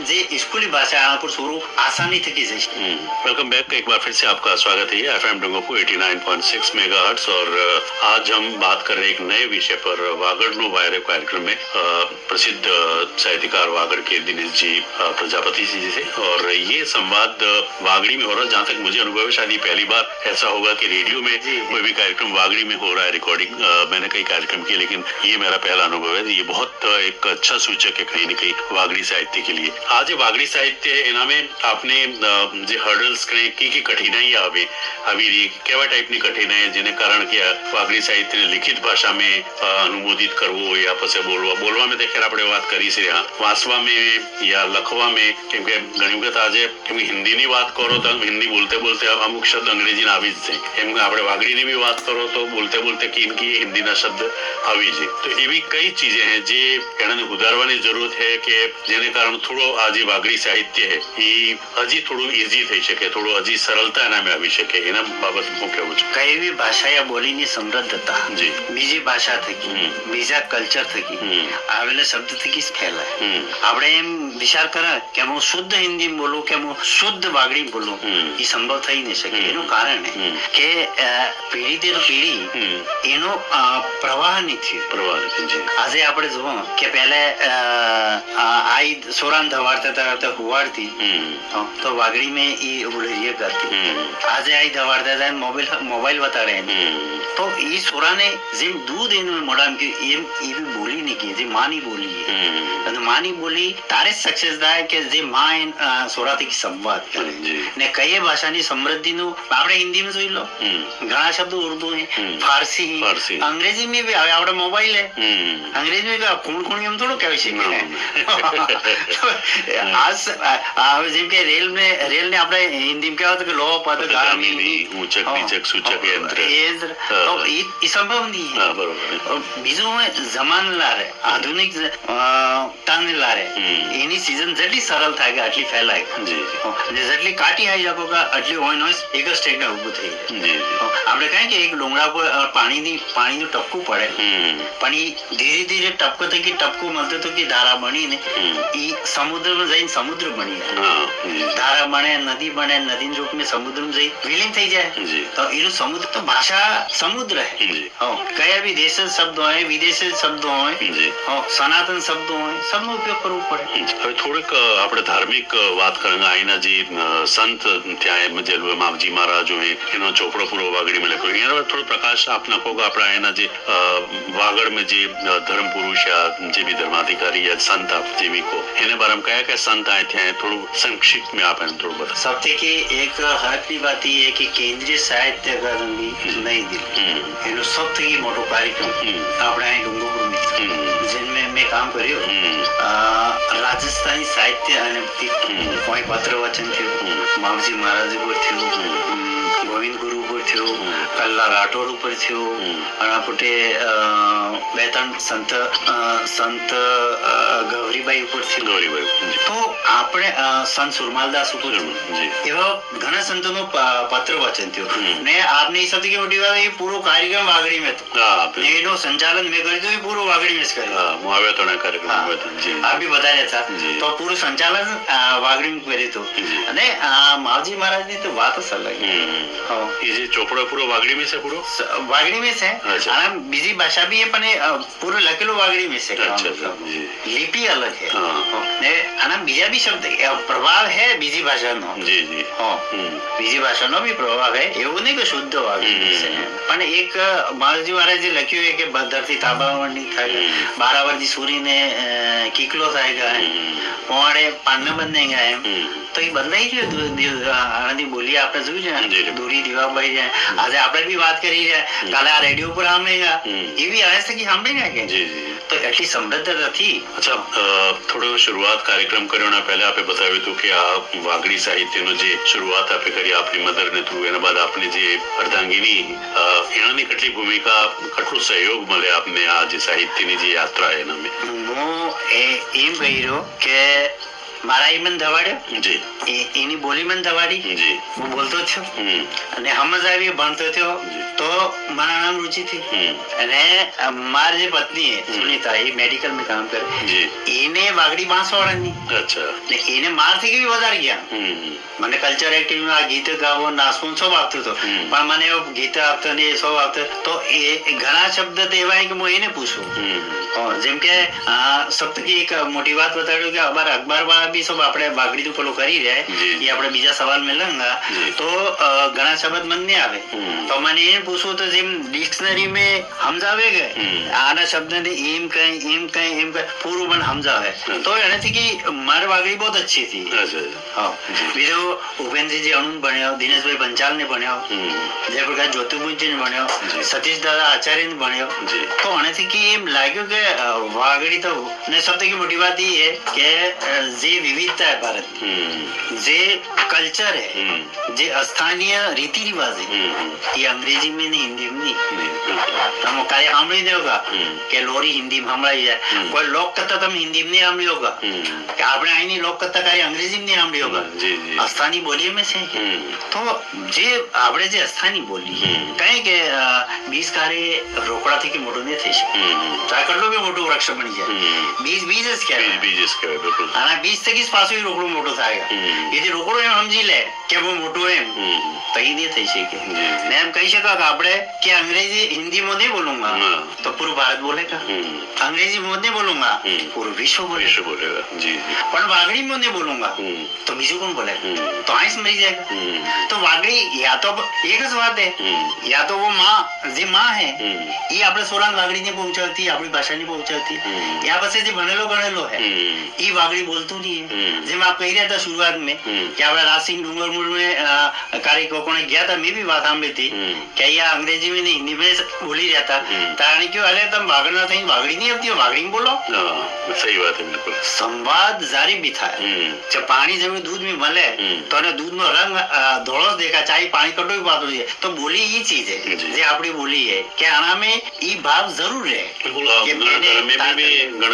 જે स्कूली भाषा पर शुरू आसानी थकी जाए। वेलकम बैक, एक बार फिर से आपका स्वागत है एफएम डोंगोपू 89.6 मेगाहर्ट्ज। और आज हम बात कर रहे हैं एक नए विषय पर, वागड़नो वायरे कार्यक्रम में प्रसिद्ध साहित्यकार वागड़ के दिनेश जी प्रजापति जी से। और ये संवाद वागड़ी में हो रहा है। जहाँ तक मुझे अनुभव है, शायद ये पहली बार ऐसा होगा कि रेडियो में कोई भी कार्यक्रम वागड़ी में हो रहा है रिकॉर्डिंग। मैंने कई कार्यक्रम किए, लेकिन ये मेरा पहला अनुभव है। ये बहुत एक अच्छा सूचक है कहीं न कहीं वागड़ी साहित्य के लिए। आज वागड़ी साहित्य एना में आपने જે હર્ડલ્સ की कठिनाई આવે આવી કેવા ટાઈપની કઠિનાઈ જેને કારણ કે વાગડી સાહિત્યને લિખિત ભાષામાં અનુમોદિત કરવો યા પછી બોલવામાં તો ખેર આપણે વાત કરી છે, વાંચવામાં યા લખવામાં, કેમ કે ઘણી વખત આજે હિન્દીની વાત કરો તો હિન્દી બોલતે બોલતે અમુક શબ્દ અંગ્રેજીના આવી જ જાય, એમ આપણે વાગડીની બી વાત કરો તો બોલતે બોલતે કિનકી હિન્દીના શબ્દ આવી જાય। તો એવી કઈ ચીજે હે જે એને સુધારવાની જરૂરત है કે જેને કારણ થોડો આ જે વાગડી સાહિત્ય है એ હજી થોડું ઈઝી થઈ શકે, થોડું હજી સરળતા એનામાં આવી શકે, એના બાબત હું કહેવું છું। કઈ બી ભાષા યા બોલીની સમૃદ્ધતા જી બીજી ભાષા થકી, બીજા કલ્ચર થકી આવેલા શબ્દ થકી જ ફેલાય। આપણે એમ વિચાર કરે કે હું શુદ્ધ હિન્દી બોલું કે હું શુદ્ધ વાગડી બોલું, એ સંભવ થઈ નહીં શકે। એનું કારણ है કે પેઢી દર પેઢી એનો પ્રવાહ નથી। આજે આપણે જુઓ કે પહેલા आई सोरान धवारता था हुआरती तो वागड़ी में ये उड़िया करती। आज आई धवारता था मोबाइल बता रहे हैं तो ये सोरा ने जिम दूध इन मोड़ाम की ये भी बोली नहीं की, जी माँ नहीं बोली है। तो माँ नहीं बोली तारे सक्सेस था कि जी माँ इन सोरा थी संवाद करे ने कई भाषा ની સમૃદ્ધિ નું આપણે હિન્દી में જોઈ લો, ઘણા શબ્દો ઉર્દू है, फारसी है, अंग्रेजी में भी આપણે મોબાઈલ है, अंग्रेजी में खूण खूण એમ થોડું કહેવાય છે। आज જેમ કે રેલ ને આપણે હિન્દીમાં કહેવાય તો કે લોહ પદ ગામી ऊंचक नीचक सूचक यंत्र तो ये संभव नहीं है। બીજું જમાન લારે આધુનિક તાન લારે એની સીઝન જેટલી સરળ થાય કે આટલી ફેલાય, જેટલી કાટી આવી શકો કે આટલી હોય નોઈસ એક જ સ્ટેકને ઊભું થઈ જાય। આપણે કહીએ કે એક ડુંગળા પર પાણીનું ટપકું પડે પણ એ ધીરે ધીરે ટપકો થકી ટપકું મળતું હતું કે ધારા બનીને એ સમુદ્રમાં જઈને સમુદ્ર બની જાય, ધારા બને નદી બને, નદીના રૂપમાં સમુદ્રમાં જઈ વિલીન થઈ જાય। તો એનું સમુદ્ર તો ભાષા સમુદ્ર है। કયા બી દેશ શબ્દ હોય, વિદેશી શબ્દ હોય, સનાતન શબ્દ હોય, सबનો ઉપયોગ કરવો પડે। હવે થોડીક આપણે ધાર્મિક વાત કરેંगे। આઈના જે સંત ત્યાં માવજી મહારાજ હોય એનો ચોપડો પૂરો વાગડી में લખ્યો, એના પર થોડો પ્રકાશ આપ નાખો કે આપણે આના જે વાગડ में જે ધર્મ પુરુષ या જે भी धर्माधिकारी या संत आप जेवी को इन्हें बारे में कहा संत आए थे, थोड़ा संक्षिप्त में आप थोड़ा बता सकते कि एक हक की बात ये है कि केंद्रीय साहित्य अकादमी नई दिल्ली एनो सबसे मोटो कार्यक्रम આપણે અહીં ડુંગરપુર में जिनमें मैं काम કર્યો રાજસ્થાની સાહિત્ય અને કોઈ પત્ર વચન થયું, માવજી મહારાજ ઉપર થયું, ગોવિંદ ગુરુ ઉપર થયું, કલ્લા રાઠોડ ઉપર થયું, અને પોતે બે ત્રણ સંત ગૌરીબાઈ ઉપર થયું। તો આપણે સંત સુરમાલદાસ ઉપર એવા ઘણા સંતોનું પત્ર વચન થયું ને આપને સૌથી મોટી વાત એ પૂરો કાર્યક્રમ વાગડી में હતો। એનો સંચાલન મેં કર્યું એ પૂરો વાગડી में જ કર્યું। આ બી બતાવ્યા હતા તો પૂરું સંચાલન વાગડી में કર્યું હતું। અને માવજી મહારાજની તો વાત જ અલગ है। ये ચોપડો પૂરો વાગડી में છે, પૂરો વાગડી में છે અને બીજી ભાષા બી પણ પૂરો લખેલું વાગડી में છે। લિપિ અલગ है ને આના બીજા બી શબ્દ પ્રભાવ है બીજી ભાષાનો। બીજી ભાષાનો બી પ્રભાવ है, એવું નહીં કે શુદ્ધ વાગડી છે। પણ એક માવજી મહારાજે લખ્યું है કે ધરતી તાબાવરની થાય, બારાવરજી સૂરીને કીકલો થાય, પોવાડે પાન બંધાઈ ગયા એમ તો એ બદલાઈ ગયું। આનાથી બોલી આપણે જોયું છે દોરી દીવાભાઈ છે, આજે આપણે બી વાત કરી છે, કાલે આ રેડિયો પર સાંભળેગા એવી આવાજ થકી સાંભળેગા કે તો એટલી સમૃદ્ધ નથી। अच्छा, थोड़ो शुरुआत कार्यक्रम करना पहले आपे बताव्યું હતું કે આ વાગડી સાહિત્યનો જે શરૂઆત આપે કરી આપની મધરને થ્રુ, એના બાદ આપની જે અર્ધાંગીની એનાની કેટલી ભૂમિકા, કેટલો સહયોગ મળે આપને આ જે સાહિત્યની જે યાત્રા એના में? હું એમ કહી રહ્યો કે મારા ઈ મને ધવાડ્યો, જી એની બોલી મને ધવાડી, જી હું બોલતો થયો હમ અને સમજ આવી, ભણતો થયો તો મારા નામ રુચિ થઈ. અને મારી જે પત્ની છે સુનીતા, એ મેડિકલ માં કામ કરે, જી એને વાગડી બાંસવાળાની, અચ્છા ને એને મારથી કેવી વધારે ગયા. હમ મને કલ્ચર એક્ટિવિટી આ ગીત ગાવો નાચવું સૌ આપતો હતો, પણ મને એવો ગીત આપતો ને એ સૌ આપતો તો એ ઘણા શબ્દ તો એવા કે હું એને પૂછું. જેમ કે સપ્તકી એક મોટી વાત બતાડ્યું કે અમારા અખબાર વાળા બી સૌ આપણે વાગડી નું પેલું કરી રહ્યા, એ આપણે બીજા સવાલ મેં લંગા તો ઘણા શબ્દ મને નહીં આવે, તો મને એને પૂછવું તો જેમ ડિક્શનરી મેં સમજાવે કે આના શબ્દ ને એમ કઈ એમ કઈ એમ કઈ પૂરું મને સમજાવે, તો એનાથી કે મારી વાગડી બહુ अच्छी थी. બીજો ઉપેન્દ્રજી અણુ ભણ્યો, દિનેશભાઈ પંચાલ ને ભણ્યો, જયપ્રકાશ જ્યોતિર્પુંજી ને ભણ્યો, સતીશ દાદા આચાર્ય ને ભણ્યો, તો આનાથી કે એમ લાગ્યું કે વાગડી તો ને શબ્દ की मोटी बात ये है कि જે વિવિધતા है भारत में, જે कल्चर है, જે स्थानीय रीति रिवाज है, ये अंग्रेजी में नहीं हिंदी में नहीं. તમે કાલે સાંભળી દે હોગા કે લોરી હિન્દી માં સંભળાઈ જાય, કોઈ લોક કથા તમે હિન્દી में नहीं સાંભળી હોગા, કે આપણે અહીંની લોક કથા કાલે અંગ્રેજી में नहीं સાંભળી હોગા, સ્થાની બોલી में છે. તો જે આપણે જે સ્થાની બોલી કઈ કે 20 કાર્ય રોકડાથી કે મોટું નહીં થઈ શકે, ચાહે કેટલું બી મોટું વૃક્ષ બની જાય, બીજ જ કહેવાય, બીજ જ કહેવાય બિલકુલ. આના બીજ થકી પાછું રોકડું મોટું થાય, એથી રોકડું એમ સમજી લે કે બહુ મોટું એમ તો એ નહીં થઈ શકે. ને એમ કહી શકો કે આપણે કે અંગ્રેજી हिंदी में नहीं बोलूंगा तो पूरा भारत बोलेगा, अंग्रेजी में नहीं बोलूंगा पूरा विश्व बोलेगा, जी पर वागड़ी में नहीं बोलूंगा तो बीजू कौन बोलेगा, तो आइस मरी जाएगा. तो वागड़ी या तो एक જ વાત है, या तो वो माँ જે माँ है એ આપણે સોરાન વાગડી ને પહોંચાડતી, આપણી ભાષાની પહોંચાડતી, યા પછી જે ભણેલો ગણેલો હે એ વાગડી બોલતું નહીં. જેમ આપ કહી રહ્યા હતા शुरुआत में कि આપણે राजसिंह डूंगरपुर में કાર્ય કોને ગયા था, મેં भी बात સાંભળી थी कि અહીંયા અંગ્રેજી में नहीं हिंदी में बोली રહ્યા था, તાણે ક્યું અરે તમે વાગડના થઈ વાગડી નહીં આવતી, વાગડી में बोलो. સહી વાત है बिल्कुल. સંવાદ જારી બી થાય, જો પાણી જેવું દૂધ में મળે તો એને દૂધનો રંગ ધોળો જ દેખાય, ચાહે પાણી કટોય પાતળું છે, તો બોલી એ ચીજ है જે આપણી બોલી है કે આનામાં ઈ ભાવ જરૂર है.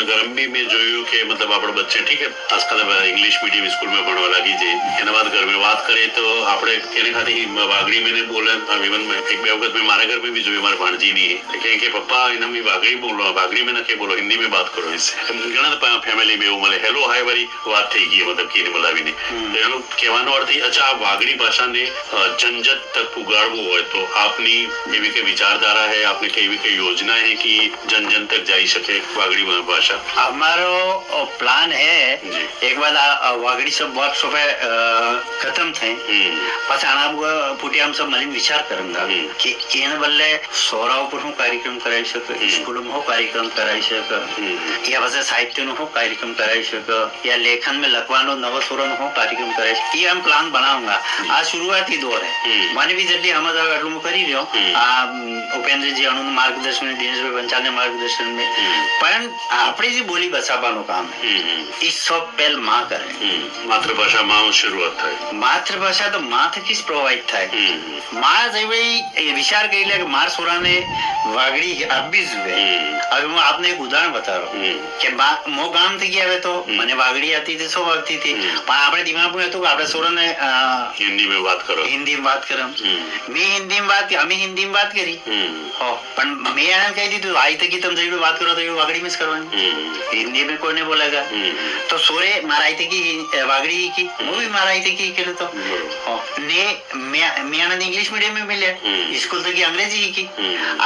ગરમ બી મેં જોયું કે મતલબ આપણે બચ્ચે ઠીક है આજકાલ ઇંગ્લિશ મીડિયમ સ્કૂલ में ભણવા લાગી છે, એના બાદ ઘર में વાત કરીએ તો આપણે એને ખાલી વાગડી में नहीं बोले, इवन एक બે વખત મેં મારા घर में भी જોયું, મારા ભાણજી ની કે પપ્પા એના में વાગડી બોલો, વાગડી में નકે બોલો, हिंदी में बात करो इससे. ઘણા ફેમિલી में એવું મળે હેલો હાય વાળી વાત થઈ ગઈ, મતલબ કે બોલાવીને, તો એનો કહેવાનો અર્થ અચ્છા આ વાગડી ભાષાને જનજત તક ઉગાડવું હોય તો આપની એવી કઈ વિચારધારા है, आपने कई भी कई योजना है कि जन जन तक जा ही सके वागड़ी भाषा? हमारो प्लान है एक बार वागड़ी सब वर्कशॉप खत्म थे પછી આના પૂટી આમ सब મળીને વિચાર કरूंगा કે એને બદલે સોરા ઉપર હું કાર્યક્રમ કરાવી શકે, સ્કૂલોમાં હું કાર્યક્રમ કરાવી શકે, યા પછી સાહિત્યનો હું કાર્યક્રમ કરાવી શકે, યા લેખન में લખવાનો નવો સોરાનો હું કાર્યક્રમ કરાવી શકે, એ આમ પ્લાન બનાऊंगा. આ शुरुआती दौर है, મને બી જેટલી સમજ આવે એટલું હું કરી રહ્યો. આ ઉપેન્દ્રજી અણુનું માર્ગદર્શન, દિનેશભાઈ પંચાલના માર્ગદર્શન में, પણ આપણે જે બોલી બચાવવાનું કામ એ સૌ પહેલ માં કરે. માતૃભાષા માં શરૂઆત થાય, માતૃભાષા તો માં થકી જ પ્રોવાઈડ થાય. માં જેવી વિચાર કરી લે કે માર સોરાને વાગડી આપવી જોઈએ. હવે હું આપને એક ઉદાહરણ બતાવું કે મો ગામ થી ગયા તો મને વાગડી હતી તે શું વાગતી હતી, પણ આપણે દિમાગમાં હતું કે આપણે સોરાને હિન્દી में बात करो, हिंदी में बात करो. मैं हिंदी में बात, हमें हिंदी में बात करी, પણ મેં એને કહી દીધું આઈ તકી તમે જેવી વાત કરો તો એવી વાગડી में કરવાની, हिंदी में कोई नहीं बोलेगा. तो सोरे मारा आई तकी वागड़ी की, वो भी मारा आई तकी के तो ने मैं आनंद इंग्लिश मीडियम में मिले, स्कूल तक अंग्रेजी की.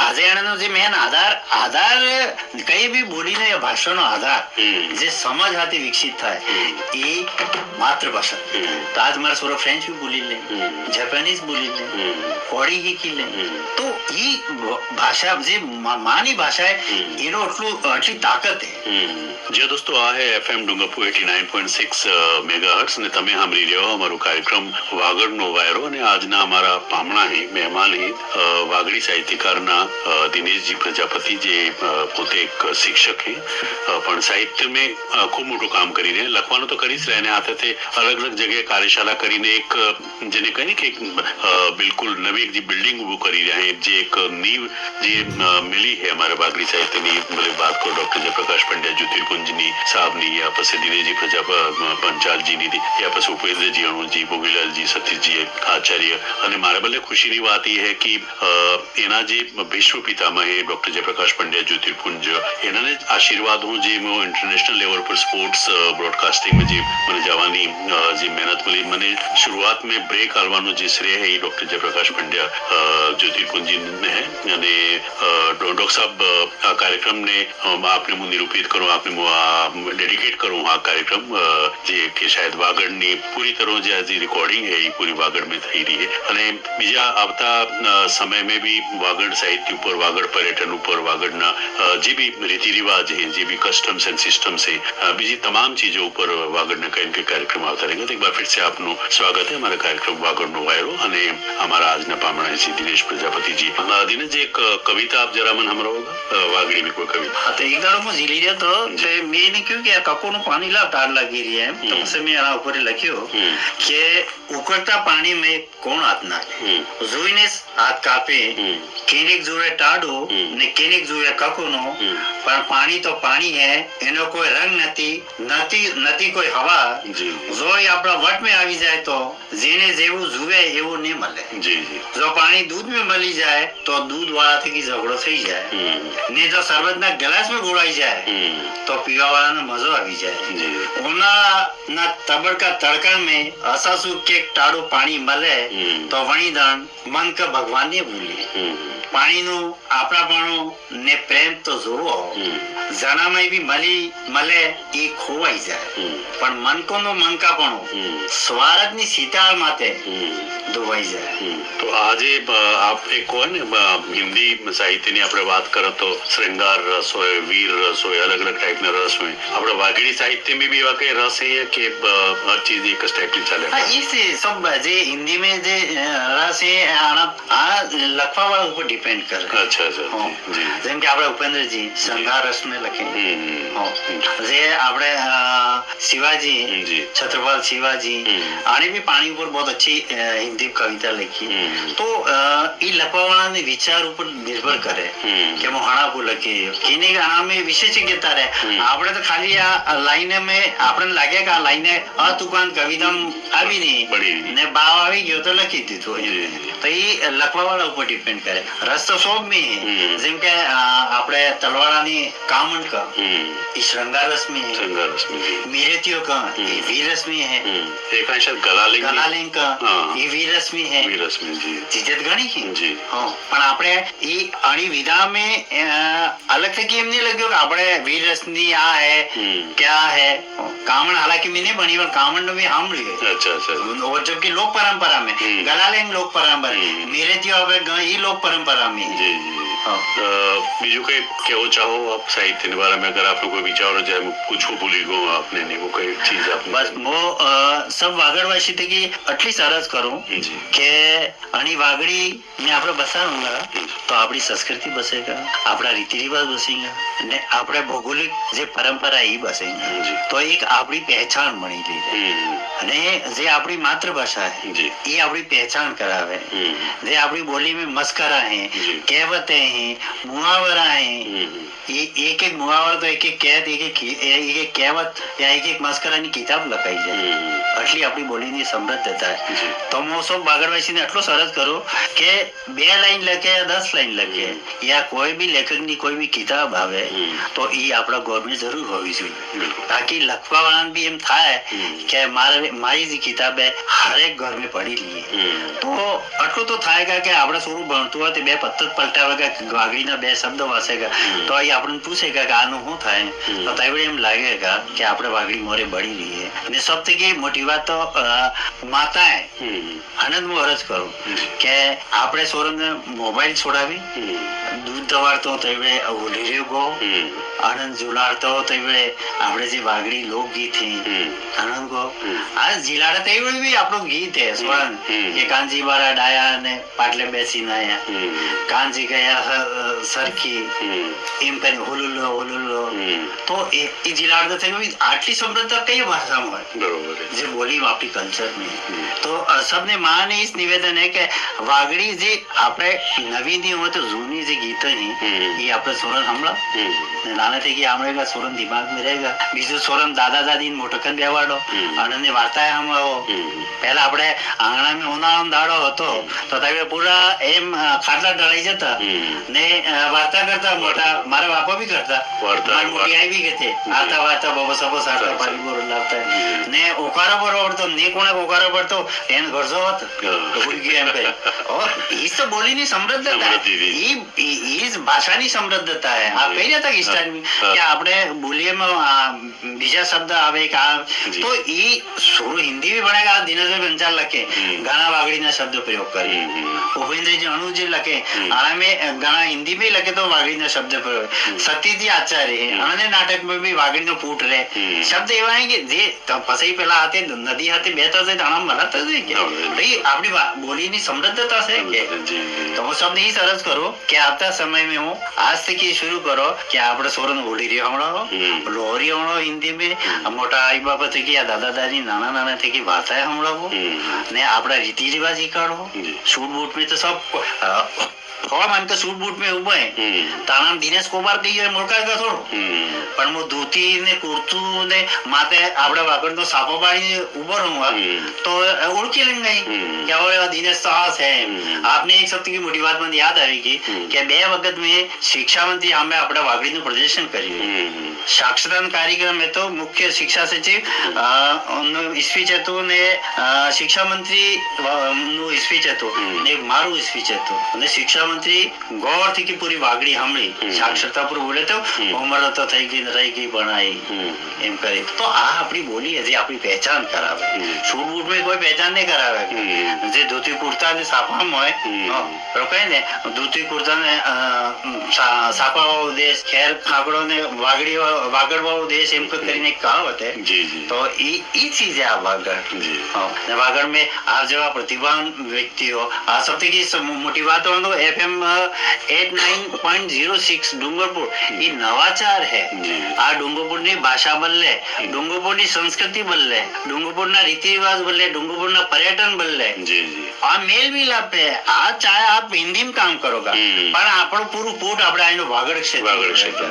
આજે આનો જે મેન આધાર કઈ બી બોલીને ભાષાનો આધાર જે સમજ હાથે વિકસિત થાય એ માતૃભાષા. તો આજ મારા સોરા ફ્રેન્ચ બી બોલી લે, જાપાનીઝ બોલી લે, કોડી શીખી લે, તો એ ભાષા જે માની ભાષા એનો આટલી તાકાત છે. જે દોસ્તો આ હે FM ડુંગરપુર 89.6 મેગાહર્ટ્ઝ ને તમે સાંભળી રહ્યો અમારો કાર્યક્રમ વાગડનો વાયરો. અને આજના અમારા પામણા હે મહેમાન હે વાગડી સાહિત્યકારના દિનેશજી પ્રજાપતિ, જે પોતે એક શિક્ષક હે પણ સાહિત્ય મેં ખૂબ મોટું કામ કરી રહ્યા, લખવાનું તો કરી જ રહ્યા, હાથે અલગ અલગ જગ્યાએ કાર્યશાળા કરીને એક જેને કહે ને કે બિલકુલ નવી એક જે બિલ્ડિંગ ઊભું કરી રહ્યા हैं જે એક नींव જે मिली है हमारे वागड़ी साहित्यની भले बात करो डॉक्टर जयप्रकाश पंड्या ज्योतिर्कुंजनी साहबनी या પછી દિનેશજી પંચાલજીની या પછી ઉપેન્દ્રજી અણુજી ભોગીલાલજી સતીશજી આચાર્ય અને મારા ભલે ખુશીની વાત એ है कि એના જે વિશ્વ પિતામહ है डॉक्टर जयप्रकाश पंड्या ज्योतिर्कुंज એના જ આશીર્વાદ હું જે इंटरनेशनल लेवल पर स्पोर्ट्स ब्रॉडकास्टिंग में જે મને જવાની જે મહેનત મળી મને शुरुआत में ब्रेक आलવાનો જે શ્રેય है डॉक्टर जयप्रकाश पंड्या ज्योतिर्कुंज जी ने है અને डॉक्टर साहब આ કાર્યક્રમને આપને હું નિરૂપિત કરું આપને ડેડિકેટ કરું આ કાર્યક્રમ જે કે શાયદ વાગડની પૂરી तरह જે આજે रिकॉर्डिंग है ये पूरी वागड़ में થઈ રહી है અને બીજા આવતા समय में भी वागड़ साहित्य ઉપર वागड़ पर्यटन ઉપર वागड़ના જે भी रीति रिवाज है જે भी कस्टम्स एंड सिस्टम्स है બીજી તમામ चीजों ઉપર वागड़ના કઈ કઈ કાર્યક્રમ આવતા रहेंगे तो एक बार फिर से आपનું સ્વાગત है हमारे कार्यक्रम वागड़નો વાયરો અને हमारा આજના પામણા છે દિનેશ પ્રજાપતિ जी દિનેશ जी एक कविता आप जरा मन हमरा होगा वागड़ी में कोई कविता हाँ तो एक दाड़ो में झीली रहा तो मैंने क्यों कि कको નું પાણી લાવ તાર લાગી રહી है तो પછી મેં આના ઉપર લખ્યો કે ઉકળતા પાણી में કોણ હાથ નાખે જોઈને હાથ કાપે કેનેક જોવે ટાડો ને કેનેક જોવે કકોનો પણ પાણી તો પાણી હે એનો કોઈ રંગ નથી કોઈ હવા જોઈ આપણા વટમાં આવી જાય તો જેને જેવું જુએ એવું નહીં મળે જો પાણી દૂધમાં મળી જાય તો દૂધ વાળા થકી ઝઘડો થઈ જાય ને જો શરબતના ગ્લાસમાં ગોળાઈ જાય તો પીવા વાળાને મજો આવી જાય ઉનાળાના તબડકા તડકા में અસાસુ કેક ટાડો પાણી મળે તો વણીદાન મન કે ભગવાન ને ભૂલે પાણીનું આપણાપણું ને પ્રેમ તો જોવો જણામાં બી મળે એ ખોવાઈ જાય પણ મનકોનો મનકાપણું સ્વાર્થની શીતળ માટે ધોવાઈ જાય તો આજે આપ એક હોય ને હિન્દી સાહિત્યની આપણે વાત કરો તો શ્રृंगार रस હોય वीर रस હોય अलग अलग टाइप ना रस હોય આપણે वागड़ी साहित्य में भी एवा कई रस है कि हर चीज एक टाइप की चले हाँ इसे सब जे हिंदी में जे रस है आ लखवा वाला ऊपर डिपेंड करे अच्छा अच्छा જેમ કે આપણે ઉપેન્દ્રજી શ્રृंगार रस में લખે જે આપણે शिवाजी छत्रपति शिवाजी आने भी पानी ऊपर बहुत अच्छी हिंदी कविता लिखी तो ये लखवावाળાને વિચાર ઉપર નિર્ભર કરે કે હું હાણા લખી કેને ગાણા में વિશેષज्ञता રહે આપણે તો ખાલી આ લાઈને में આપણને લાગે કે આ લાઈને અતુકાન કવિતા આવી નહીં ને ભાવ આવી ગયો તો લખી દીધું તો એ લખવાવાળા ઉપર ડિપેન્ડ કરે રસ તો सब में है જેમ કે આપણે તલવાડાની કામણ का ये श्रृंगार रस में है मीरेतियों का ये वीर रस में है एक शायद गलालिंग का ये वीर रस में है જીજત ગણી છે હા પણ આપણે એ અણી વિધા में अलग से કેમ नहीं लग्यो कि આપણે વીર રસની આ है क्या है कामण हालांकि मैंने बनी पर कामण ने भी हम लिए अच्छा और जबकि लोक परंपरा में गलालिंग लोक परंपरा मीरेतियों ये लोक परंपरा में जी बीजू कई केवो चाहो आप साहित्य के बारे में अगर आपको कोई विचार हो जाए कुछ भूली गो आपने नहीं वो कोई चीज आप बस वो सब वागड़वासी थी कि आटली सरस करूं કે આની વાગડી ને આપણે બસાડુંગા તો આપણી સંસ્કૃતિ બસેગા આપણા રીતિ રિવાજ બસેગા ને આપણે ભૌગોલિક જે પરંપરા એ બસેગા તો એક આપણી પહેચાન બની રહી અને જે આપણી માતૃભાષા है ये આપણી પહેચાन करावे જે આપણી બોલી में मस्करा है कहावतें हैं मुहावरा है ये एक एक मुहावरा तो एक एक कहत एक एक कहावत या एक एक मस्कराની કિતાબ લખાઈ જાય આટલી આપણી બોલીની સમૃદ્ધતા है तो હું सब વાગડવાસીને આટલો સરસ કરું કે 2 લાઈન લખે या 10 લાઈન લખે या કોઈ બી લેખકની કોઈ બી કિતાબ આવે તો એ આપણા ઘરમાં જરૂર હોવી જોઈએ તાકી લખવાવાળાને બી એમ થાય કે મારી જે કિતાબ है હરેક ઘર में પડી લઈએ તો આટલું તો થાયગા કે આપણે થોડું ભણતું હોય તો 2 પત્તર પલટાવેગા વાગડીના 2 શબ્દ વાંચેગા તો એ આપણને પૂછેગા કે આનું શું થાય તો તાઈવડે એમ લાગેગા કે આપણે વાગડી મોરે બળી રહીએ ને સૌથી મોટી વાત તો માતાએ આનંદ હું અરજ કરું કે આપણે સોરને મોબાઈલ છોડાવી દૂધ દવાડતો તઈવડે ઓલી રહ્યો ગો આનંદ ઝુલાડતો તઈવડે આપણે જે વાગડી લોકગીત છે આનંદ ગો આ ઝીલાડા તઈવડે બી આપણું ગીત છે સોરન કે કાંજી વાળા ડાયા ને પાટલે બેસીને આયા કાંજી ગયા સરખી એમ કરીને હુલુલો તો એ ઝીલાડતો થઈ આટલી સમૃદ્ધતા કઈ ભાષામાં હોય બરોબર જે બોલી આપણી કલ્ચર में તો सबने માને इस निवेदन है કે વાગડી જે આપણે નવી ની હોય તો જૂની જે ગીતો ની એ આપણે સોરન હમણાં નાનેથી કે આપણે સોરન દિમાગ में रहेगा બીજું સોરન દાદા દાદી મોટકન બેવાડો અને વાર્તા હમણાં પહેલા આપણે આંગણામાં ઉનાળાનો દાડો હતો તો તમે પૂરા એમ ખાટલા ઢળાઈ જતા ને વાર્તા કરતા મોટા મારા બાપા બી કરતા મારી મોટી આઈ બી કહેતે આતા વાર્તા બાબા સબો સારતા પાણી બોર લાવતા ને ઓકારો બરોબર તો ને કોણે ઓકારો પડતો એને ઘરજો હતો ભૂલ ગયા એમ કહે और इस तो बोली नहीं समृद्धता ये भाषा नहीं समृद्धता है आप कही रहता कि स्टाइल में क्या आपने बोलिए में बीजा शब्द आवे का तो ये शुरू हिंदी भी बनेगा दिनेश बंचाल लखे गाना वागड़ी ना शब्द प्रयोग करे उपेंद्र जी अणु जी लखे आना में गाना हिंदी में लखे तो वागड़ी ना शब्द प्रयोग सती जी आचार्य अने नाटक में भी वागड़ी नो फूट रहे शब्द एवा है कि जे पसई पेला हाथे नदी हाथे बेहतर से दाना बनाता है क्या तो ये अपनी बोली नहीं समृद्धता से तो वो शब्द ही सरस करो कि आता समय में हो आज से की शुरू करो कि આપણે સોરન બોલી રહ્યો હમણાં લોહરી હમણાં हिंदी में મોટા आई बाबा थे कि दादा दादी नाना नाना थे कि वार्ताएं हमारा ने આપણા રીતિ રિવાજ શીખાડો सूट बूट में तो सब थोड़ा मान के सूट बूट में उभा है ताना दिनेश कोबार कही है मुड़का का थोड़ो पण मो धोती ने कुर्तू ने माथे આપણે વાગડ નો સાપો પાડી ઉભો રહુંगा तो ओळखी लेंगे क्या वो दिनेश तो हास है आपने एक शब्द की मोटी बात મને याद આવી ગઈ કે બે વખત में शिक्षा मंत्री हमें આપણે વાગડી નું પ્રદર્શન કર્યું સાક્ષરતા કાર્યક્રમ में तो मुख्य शिक्षा सचिव સ્પીચ હતું ને શિક્ષા મંત્રી નું સ્પીચ હતું ને મારું સ્પીચ હતું અને શિક્ષા મંત્રી ગौर थी कि पूरी वागड़ी हमली साक्षरता पर बोले तो उम्र तो થઈ ગઈ રહી ગઈ ભણાઈ એમ કરે તો આ આપણી બોલી है જે આપણી પહેચાન કરાવે सूट बूट में कोई पहचान नहीं करावे जे धोती कुर्ता ने साफा में तो कहे ने धोती कुर्ता ने साफा वाળો देश खैर खागड़ो ने वागड़ी वागड़ वाળો देश एम કરીને કહાવત है जी जी तो ई चीज है वागड़ जी ने वागड़ में आप जब प्रतिभावान व्यक्ति हो आ सबसे की मोटी बात हो तो एफएम 89.06 डूंगरपुर ये नवाचार है आ डूंगरपुर ની ભાષા બદલે ડુંગરપુર ની સંસ્કૃતિ બદલે ડુંગરપુર ના રીતિ રિવાજ બદલે ડુંગરપુર ના पर्यटन બદલે जी जी आ मेल मिलाप है आ चाहे आप हिंदी में काम करोगा पर આપણું પૂરું કોટ આપણે આનો વાગડ ક્ષેત્ર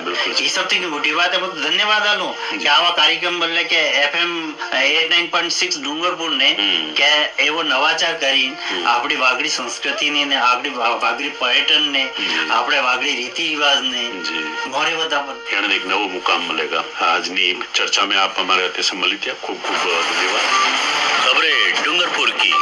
बिल्कुल ये सब की मोटी बात है बहुत धन्यवाद आलू कि આવા કાર્યક્રમ બદલે કે એફએમ 89.6 ડુંગરપુર ને કે એવો નવાચાર કરી આપણી વાગડી સંસ્કૃતિની ને આપણી વાગડી पर्यटन ने આપણે વાગડી રીતિ રિવાજ ने મોરે બધા પર यानी एक नवो मुकाम मिलेगा आज नी चर्चा में आप हमारे साथ सम्मिलित है खूब खूब धन्यवाद खबरें डूंगरपुर की